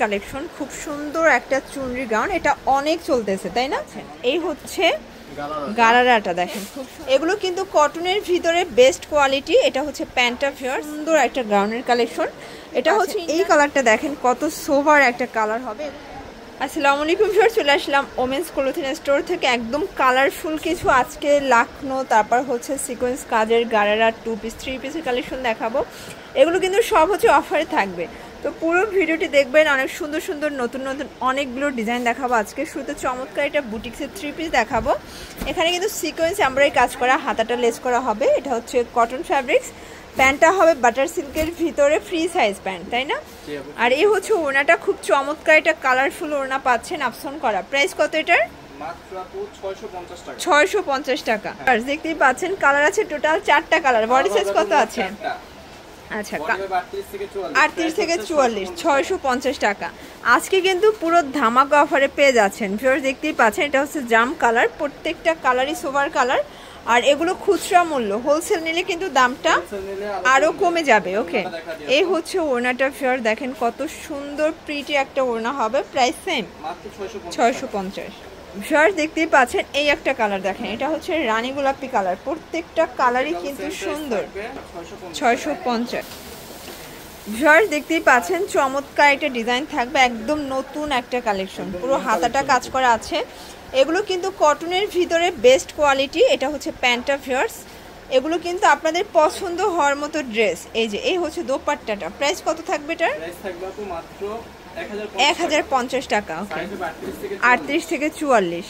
Collection, খুব সুন্দর একটা চুনরি গাউন, এটা অনেক চলতেছে তাই না? এই হচ্ছে গারারাটা দেখেন, খুব এগুলো কিন্তু কটনের ভিতরে বেস্ট কোয়ালিটি। এটা হচ্ছে প্যান্টটা ভিউয়ার্স, সুন্দর একটা গাউনের কালেকশন। এটা হচ্ছে এই কালারটা দেখেন কত সোভার একটা কালার হবে। আসসালামু আলাইকুম ভিউয়ার্স, চলে আসলাম ওমেন্স ক্লোথিং স্টোর থেকে একদম কালারফুল কিছু আজকে লাখনো, তারপর হচ্ছে সিকোয়েন্স কাজের গারারা 2 পিস 3 পিসের কালেকশন দেখাবো। এগুলো কিন্তু সব হচ্ছে অফারে থাকবে, তো পুরো ভিডিওটি দেখবেন। অনেক সুন্দর সুন্দর নতুন নতুন অনেকগুলো ডিজাইন দেখাবো আজকে। শুরুতে চমৎকার এটা বুটিক্সের 3 পিস দেখাবো। এখানে কিন্তু সিকোয়েন্স এমব্রয়ডারি কাজ করা, হাতাটা লেস করা হবে। এটা হচ্ছে কটন ফ্যাব্রিক্স, প্যান্টটা হবে বাটার সিল্কের ভিতরে ফ্রি সাইজ প্যান্ট তাই না? আর এই হচ্ছে ওড়নাটা, খুব চমৎকার এটা কালারফুল ওড়না পাচ্ছেন, আপসন করা। প্রাইস কত এটার? মাত্র 650 টাকা। 650 টাকা। আর দেখতেই পাচ্ছেন কালার আছে টোটাল 4টা কালার। বডি সাইজ কত আছে? আচ্ছা 38 থেকে 44, 650 টাকা। আজকে কিন্তু পুরো ধামাকা অফারে পেয়ে যাচ্ছেন ভিউয়ার্স, দেখতেই পাচ্ছেন। এটা হচ্ছে জাম কালার, প্রত্যেকটা কালারই সোভার কালার। আর এগুলো খুচরা মূল্য, হোলসেল নিলে কিন্তু দামটা আরো কমে যাবে। ওকে, এই হচ্ছে ওড়নাটা ভিউয়ার, দেখেন কত সুন্দর প্রিটি একটা ওড়না হবে। প্রাইস সেম মাত্র 650। ভিউয়ার দেখতেই পাচ্ছেন এই একটা কালার দেখেন, এটা হচ্ছে রানী গোলাপি কালার, প্রত্যেকটা কালারই কিন্তু সুন্দর। 650। ভিউয়ার দেখতেই পাচ্ছেন চমৎকার একটা ডিজাইন থাকবে, একদম নতুন একটা কালেকশন, পুরো হাতাটা কাজ করা আছে। এগুলো কিন্তু কটনের ভিতরে বেস্ট কোয়ালিটি। এটা হচ্ছে প্যান্টটা ভিউয়ার্স, এগুলো কিন্তু আপনাদের পছন্দ হওয়ার মতো ড্রেস। এই যে এই হচ্ছে দোপাট্টাটা। প্রাইস কত থাকবে এটার? প্রাইস থাকবে আপু মাত্র 1050 টাকা। ওকে, 38 থেকে 44।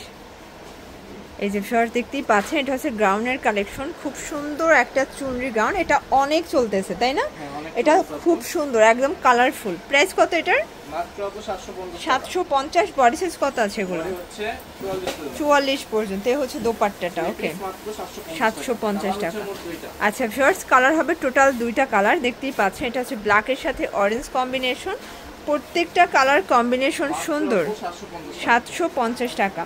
এই যে ভিউয়ার্স দেখতেই পাচ্ছেন, এটা হচ্ছে গাউনের কালেকশন, খুব সুন্দর একটা চুনরি গাউন, এটা অনেক চলতেছে তাই না? এটা খুব সুন্দর, একদম কালারফুল। প্রাইস কত এটার? মাত্র 750। বডি সাইজ কত আছে এগুলো? 44 পর্যন্ত। এই হচ্ছে দোপাট্টাটা। ওকে, 750 টাকা। আচ্ছা ভিউয়ার্স, কালার হবে টোটাল 2টা কালার, দেখতেই পাচ্ছেন। এটা হচ্ছে ব্ল্যাকের সাথে অরেঞ্জ কম্বিনেশন, প্রত্যেকটা কালার কম্বিনেশন সুন্দর। 750 টাকা।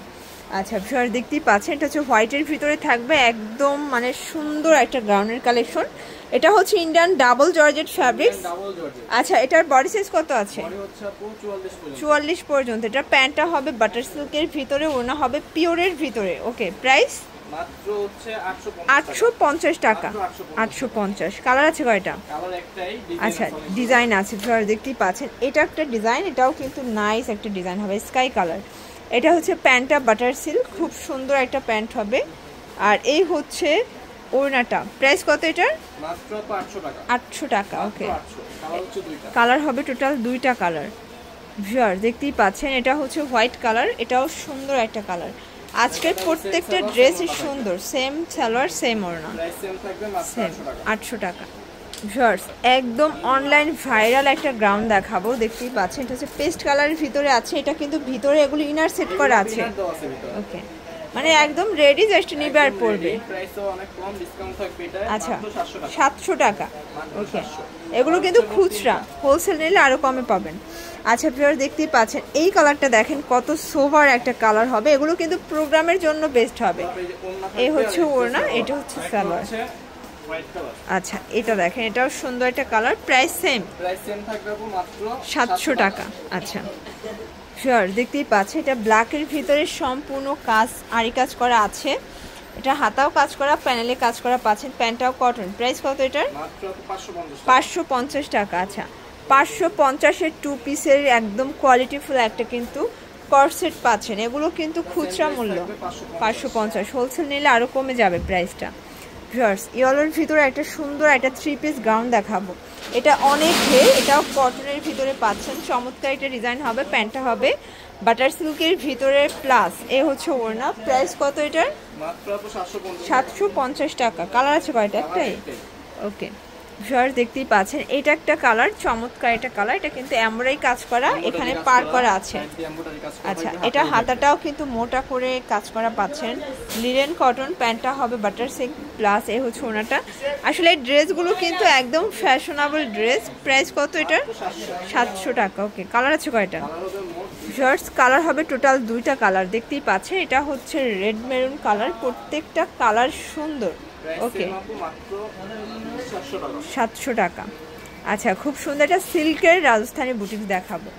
আচ্ছা ভিউয়ার দেখতেই পাচ্ছেন, এটা হচ্ছে হোয়াইটের ভিতরে থাকবে, একদম মানে সুন্দর একটা গাউনের কালেকশন। এটা হচ্ছে ইন্ডিয়ান ডাবল জর্জেট ফ্যাব্রিক্স। আচ্ছা, এটার বডি সাইজ কত আছে? 44 পর্যন্ত। এটা প্যান্টটা হবে বাটার সিল্কের ভিতরে, ওড়না হবে পিওরের ভিতরে। ওকে, প্রাইস মাত্র হচ্ছে 850 টাকা। 850। কালার আছে কয়টা? আচ্ছা, ডিজাইন আছে ভিউয়ার দেখতেই পাচ্ছেন। এটা একটা ডিজাইন, এটাও কিন্তু নাইস একটা ডিজাইন হবে, স্কাই কালার। এটা হচ্ছে প্যান্টটা বাটার সিল্ক, খুব সুন্দর একটা প্যান্ট হবে। আর এই হচ্ছে ওড়নাটা। প্রাইস কত এটার? মাত্র 800 টাকা। 800 টাকা। ওকে, কালার হচ্ছে 2টা। কালার হবে টোটাল 2টা কালার। ভিউয়ার দেখতেই পাচ্ছেন, এটা হচ্ছে হোয়াইট কালার, এটাও সুন্দর একটা কালার। আজকের প্রত্যেকটা ড্রেসই সুন্দর, সেম সালোয়ার সেম ওড়না, প্রাইস সেম থাকবে মাত্র 800 টাকা। ভিউয়ার্স একদম অনলাইন ভাইরাল একটা গ্রাউন্ড দেখাবো, দেখতেই পাচ্ছেন। এটা হচ্ছে পেস্ট কালারের ভিতরে আছে, এটা কিন্তু ভিতরে এগুলো ইনার সেট করা আছে। ওকে, মানে একদম রেডি, জাস্ট নিবে আর পরবে। আচ্ছা, 700 টাকা। ওকে, এগুলো কিন্তু খুচরা, হোলসেল নিলে আরো কমে পাবেন। আচ্ছা ভিউয়ার দেখতেই পাচ্ছেন, এই কালারটা দেখেন কত সোভার একটা কালার হবে। এগুলো কিন্তু প্রোগ্রামের জন্য বেস্ট হবে। এই হচ্ছে ওড়না, এটা হচ্ছে সালোয়ার। আচ্ছা, এটা দেখেন, এটাও সুন্দর একটা কালার। প্রাইস সেম থাকবে মাত্র 700 টাকা। আচ্ছা ভিউয়ার দেখতেই পাচ্ছেন, এটা ব্ল্যাকের ভিতরে সম্পূর্ণ কাজ, আরি কাজ করা আছে। এটা হাতাও কাজ করা, প্যানেলে কাজ করা পাচ্ছেন। প্যান্টটাও কটন। প্রাইস কত এটার? মাত্র 550 টাকা। আচ্ছা, 550-এর 2 পিসের একদম কোয়ালিটিফুল একটা কিন্তু কর্সেট পাচ্ছেন। এগুলো কিন্তু খুচরা মূল্য 550, হোলসেল নিলে আরো কমে যাবে প্রাইসটা। ভিউয়ার্স ইয়েলোর ভিতরে একটা সুন্দর একটা 3 পিস গাউন দেখাবো, এটা অনেক ঘের, এটাও কটনের ভিতরে পাচ্ছেন। চমৎকার একটা ডিজাইন হবে, প্যান্টটা হবে বাটার সিল্কের ভিতরে প্লাস। এ হচ্ছে ওড়না। প্রাইস কত এটার? মাত্র 750 টাকা। কালার আছে কয়টা? একটাই। ওকে ভিউয়ার্স দেখতেই পাচ্ছেন, এটা একটা কালার, চমৎকার একটা কালার। এটা কিন্তু এমব্রয়ডারি কাজ করা, এখানে পার করা আছে। আচ্ছা, এটা হাতাটাও কিন্তু মোটা করে কাজ করা পাচ্ছেন, লিনেন কটন। প্যান্টটা হবে বাটার সিল্ক প্লাস। এই হচ্ছে ওনাটা। আসলে এই ড্রেসগুলো কিন্তু একদম ফ্যাশনেবল ড্রেস। প্রাইস কত এটা? 700 টাকা। ওকে, কালার আছে কয়টা? ভিউয়ার্স কালার হবে টোটাল 2টা কালার, দেখতেই পাচ্ছেন। এটা হচ্ছে রেড মেরুন কালার, প্রত্যেকটা কালার সুন্দর। ওকে, 700 টাকা। আচ্ছা, খুব সুন্দর একটা সিল্কের রাজস্থানি বুটিক দেখাবো।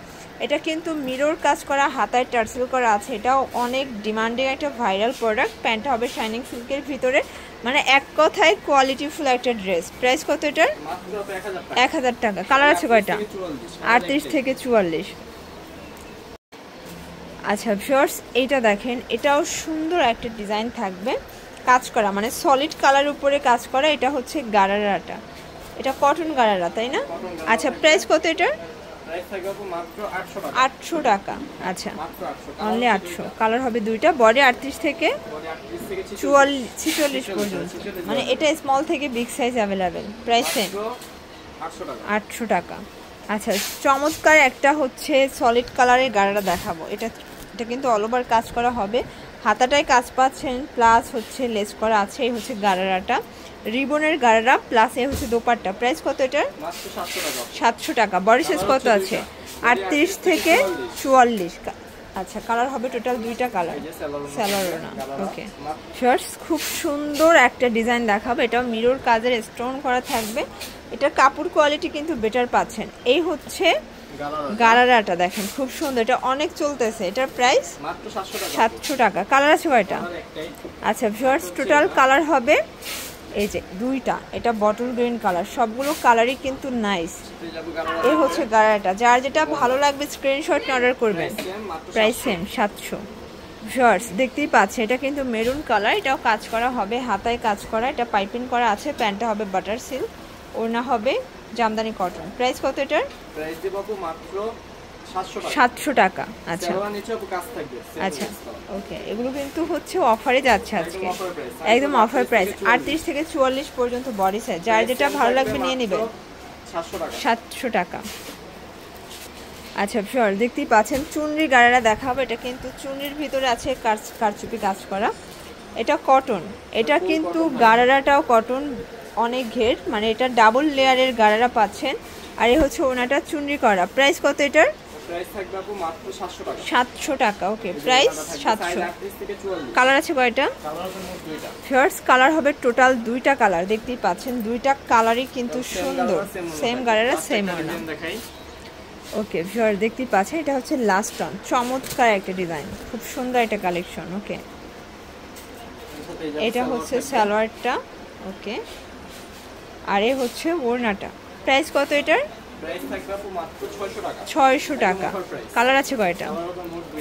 এটা কিন্তু মিরর কাজ করা, হাতায় টার্সেল করা আছে, এটাও অনেক ডিমান্ডিং একটা ভাইরাল প্রোডাক্ট। প্যান্টটা হবে শাইনিং সিল্কের ভিতরে, মানে এক কথায় কোয়ালিটিফুল একটা ড্রেস। প্রাইস কত এটার? 1000 টাকা। কালার আছে কয়টা? 38 থেকে 44। আচ্ছা ভিউয়ার্স, এইটা দেখেন, এটাও সুন্দর একটা ডিজাইন থাকবে, কাজ করা মানে সলিড কালার উপরে কাজ করা। এটা হচ্ছে গারারাটা, এটা কটন গারারা তাই না? আচ্ছা প্রাইস কত এটার? 800 টাকা। আচ্ছা অনলি 800। কালার হবে দুইটা, বডি 38 থেকে 46 পর্যন্ত, মানে এটা স্মল থেকে big size available. Price same 800 টাকা। আচ্ছা চমৎকার একটা হচ্ছে সলিড কালারের গারারা দেখাবো। এটা কিন্তু অল ওভার কাজ করা হবে, হাতাটায় কাজ পাচ্ছেন, প্লাস হচ্ছে লেস করা আছে। এই হচ্ছে গারারাটা, রিবনের গারারা, প্লাস এই হচ্ছে দোপাট্টা। প্রাইস কত এটার? 700 টাকা। বডি সাইজ কত আছে? 38 থেকে 44। আচ্ছা কালার হবে টোটাল দুইটা কালার, স্যালোয়ার না। ওকে শর্টস, খুব সুন্দর একটা ডিজাইন দেখাবো, এটাও মিরর কাজের স্টোন করা থাকবে। এটার কাপড় কোয়ালিটি কিন্তু বেটার পাচ্ছেন। এই হচ্ছে গারারাটা দেখেন, খুব সুন্দর, এটা অনেক চলতেছে। এটার প্রাইস 700 টাকা। কালার আছে কয়টা? আচ্ছা ভিউয়ার্স, টোটাল কালার হবে এই যে দুইটা, এটা বটল গ্রিন কালার, সবগুলো কালারই কিন্তু নাইস। এই হচ্ছে গারারাটা, যার যেটা ভালো লাগবে স্ক্রিনশট অর্ডার করবেন। Price same 700। ভিউয়ার্স দেখতেই পাচ্ছেন, এটা কিন্তু মেরুন কালার, এটাও কাজ করা হবে, হাতায় কাজ করা, এটা পাইপিং করা আছে। প্যান্টটা হবে বাটার সিল্ক, ওড়না হবে জামদানি কটন। প্রাইস কত এটার? প্রাইস দেব আপু মাত্র 700 টাকা। আচ্ছা আচ্ছা ওকে, এগুলো কিন্তু হচ্ছে অফারে যাচ্ছে আজকে, একদম অফার প্রাইস। 38 থেকে 44 পর্যন্ত বডি সাইজ, যার যেটা ভালো লাগবে নিয়ে নেবেন। 700 টাকা। আচ্ছা ভিউয়ার্স দেখতেই পাচ্ছেন, চুনরি গারারা দেখাবো। এটা কিন্তু চুনরির ভিতরে আছে কারচুপি কাজ করা, এটা কটন। এটা কিন্তু গারারাটাও কটন, অনেক ঘের, মানে এটা ডাবল লেয়ারের গারারা পাচ্ছেন। আর এই হচ্ছে ওনাটা চুনরি করা। প্রাইস কত এটার? প্রাইস থাকবে আপু মাত্র 700 টাকা। Okay price 700। কালার আছে কয়টা? ফার্স্ট কালার হবে টোটাল দুইটা কালার, দেখতেই পাচ্ছেন দুইটা কালারই কিন্তু সুন্দর, সেম গারারা সেম ওড়না। ওকে ভিউয়ার দেখতেই পাচ্ছেন, এটা হচ্ছে লাস্ট অন, চমৎকার একটা ডিজাইন, খুব সুন্দর একটা কালেকশন। ওকে এটা হচ্ছে সালোয়ারটা। ওকে আর এ হচ্ছে ওড়নাটা। প্রাইস কত এটার? 600 টাকা। কালার আছে কয়টা?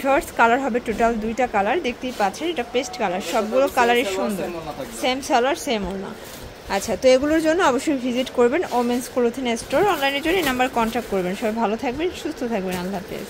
শর্টস কালার হবে টোটাল দুইটা কালার, দেখতেই পাচ্ছেন এটা পেস্ট কালার, সবগুলো কালারই সুন্দর, সেম সালোয়ার সেম ওড়না। আচ্ছা তো এগুলোর জন্য অবশ্যই ভিজিট করবেন ওমেন্স ক্লোথিং স্টোর। অনলাইনের জন্য এই নাম্বার কন্ট্যাক্ট করবেন। সবাই ভালো থাকবেন, সুস্থ থাকবেন, আল্লাহ হাফেজ।